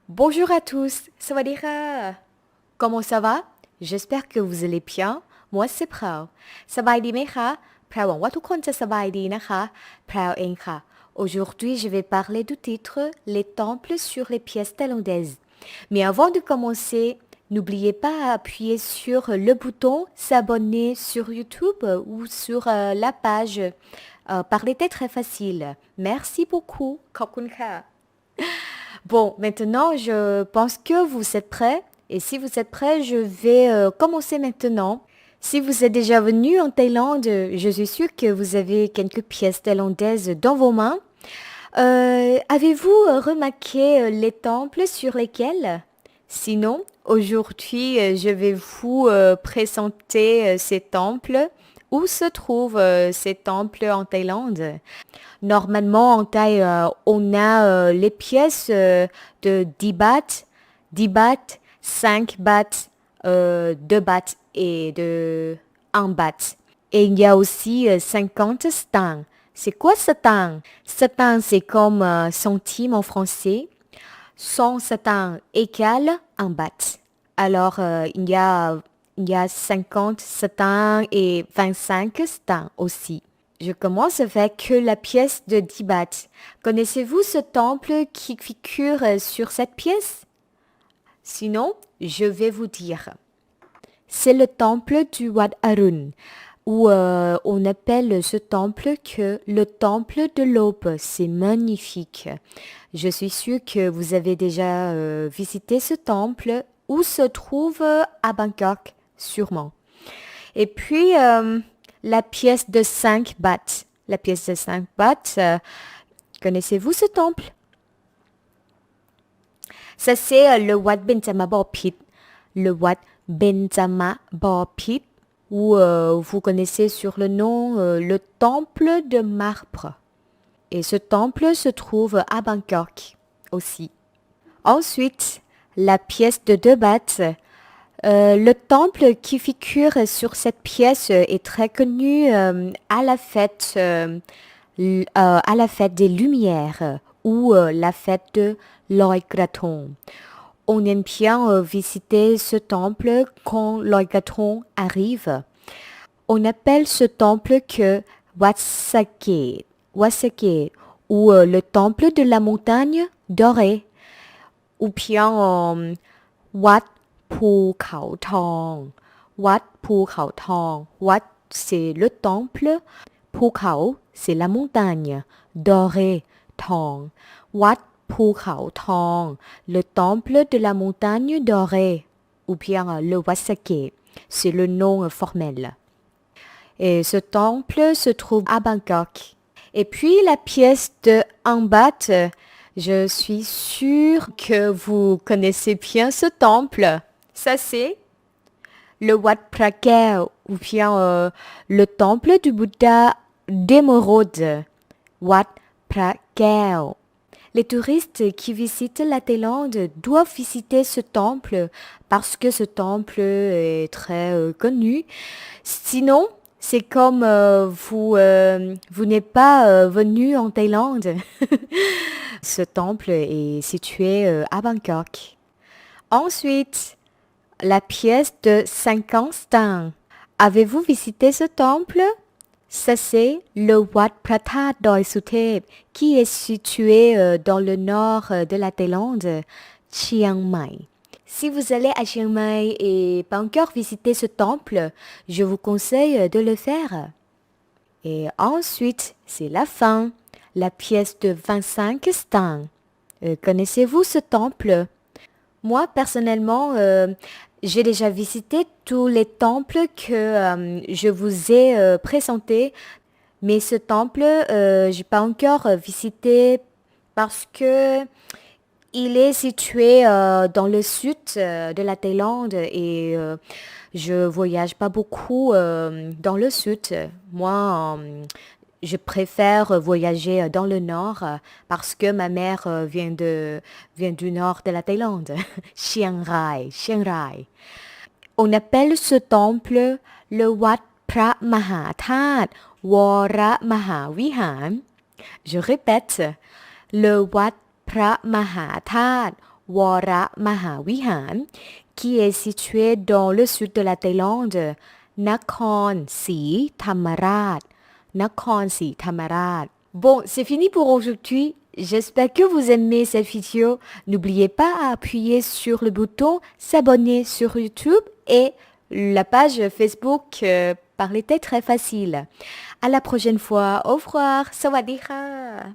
Bonjour à tous, Sawadika. Comment ça va? J'espère que vous allez bien. Moi, c'est Prao. สบายดีไหมคะแพรหวังว่าทุกคนจะสบายดีนะคะแพรวเองค่ะ Aujourd'hui, je vais parler du titre Les temples sur les pièces thaïlandaises. Mais avant de commencer, n'oubliez pas à appuyer sur le bouton s'abonner sur YouTube ou sur la page. Parler est très facile. Merci beaucoup. ขอบคุณค่ะ Bon, maintenant, je pense que vous êtes prêts. Et si vous êtes prêts, je vais commencer maintenant. Si vous êtes déjà venu en Thaïlande, je suis sûre que vous avez quelques pièces thaïlandaises dans vos mains. Avez-vous remarqué les temples sur lesquels? Sinon, aujourd'hui, je vais vous présenter ces temples. Où se trouvent ces temples en Thaïlande? Normalement, en Thaï, on a les pièces de 10 bahts, 10 bahts, 5 bahts, 2 bahts et de 1 baht. Et il y a aussi 50 stang. C'est quoi stang? Stang, c'est comme centime en français. 100 stang égale 1 baht. Alors, il y a 50 stang et 25 stang aussi. Je commence avec la pièce de 10 bahts. Connaissez-vous ce temple qui figure sur cette pièce? Sinon, je vais vous dire. C'est le temple du Wat Arun, où on appelle ce temple que le temple de l'aube. C'est magnifique. Je suis sûre que vous avez déjà visité ce temple où se trouve à Bangkok, sûrement. Et puis, la pièce de 5 bahts. La pièce de 5 bahts, connaissez-vous ce temple? Ça, c'est le Wat Benjama Bopit. Le Wat Benjama Bopit, ou vous connaissez sur le nom le temple de marbre. Et ce temple se trouve à Bangkok aussi. Ensuite, la pièce de 2 bahts. Le temple qui figure sur cette pièce est très connu à la fête des Lumières ou la fête de Loi Krathong. On aime bien visiter ce temple quand Loi Krathong arrive. On appelle ce temple que Wat Saket, Wat Saket, ou le temple de la montagne dorée, ou bien Wat Pu Khao Thong. Wat Pu Khao Thong. Wat, c'est le temple. Pu Khao, c'est la montagne. Doré, Thong. Wat Pu Khao Thong, le temple de la montagne dorée. Ou bien le Wat Saket, c'est le nom formel. Et ce temple se trouve à Bangkok. Et puis la pièce de 1 baht, je suis sûre que vous connaissez bien ce temple. Ça, c'est le Wat Phra Kaew, ou bien le temple du Bouddha d'émeraude. Wat Phra Kaew. Les touristes qui visitent la Thaïlande doivent visiter ce temple parce que ce temple est très connu. Sinon, c'est comme vous n'êtes pas venu en Thaïlande. Ce temple est situé à Bangkok. Ensuite, la pièce de 50 stang. Avez-vous visité ce temple? Ça, c'est le Wat Phra That Doi Suthep qui est situé dans le nord de la Thaïlande, Chiang Mai. Si vous allez à Chiang Mai et pas encore visité ce temple, je vous conseille de le faire. Et ensuite, c'est la fin, la pièce de 25 stang. Connaissez-vous ce temple? Moi, personnellement, j'ai déjà visité tous les temples que je vous ai présentés, mais ce temple, j'ai pas encore visité parce que il est situé dans le sud de la Thaïlande et je voyage pas beaucoup dans le sud. Moi, je préfère voyager dans le nord parce que ma mère vient du nord de la Thaïlande, Chiang Rai, Chiang Rai. On appelle ce temple le Wat Phra Maha That Wara Maha Vihan. Je répète, le Wat Phra Maha That Wara Mahavihan, qui est situé dans le sud de la Thaïlande, Nakhon Si Thammarat. Nakhon Si Thammarat. Bon, c'est fini pour aujourd'hui. J'espère que vous aimez cette vidéo. N'oubliez pas à appuyer sur le bouton s'abonner sur YouTube et la page Facebook Parler très facile. À la prochaine fois. Au revoir. Sawadee ka.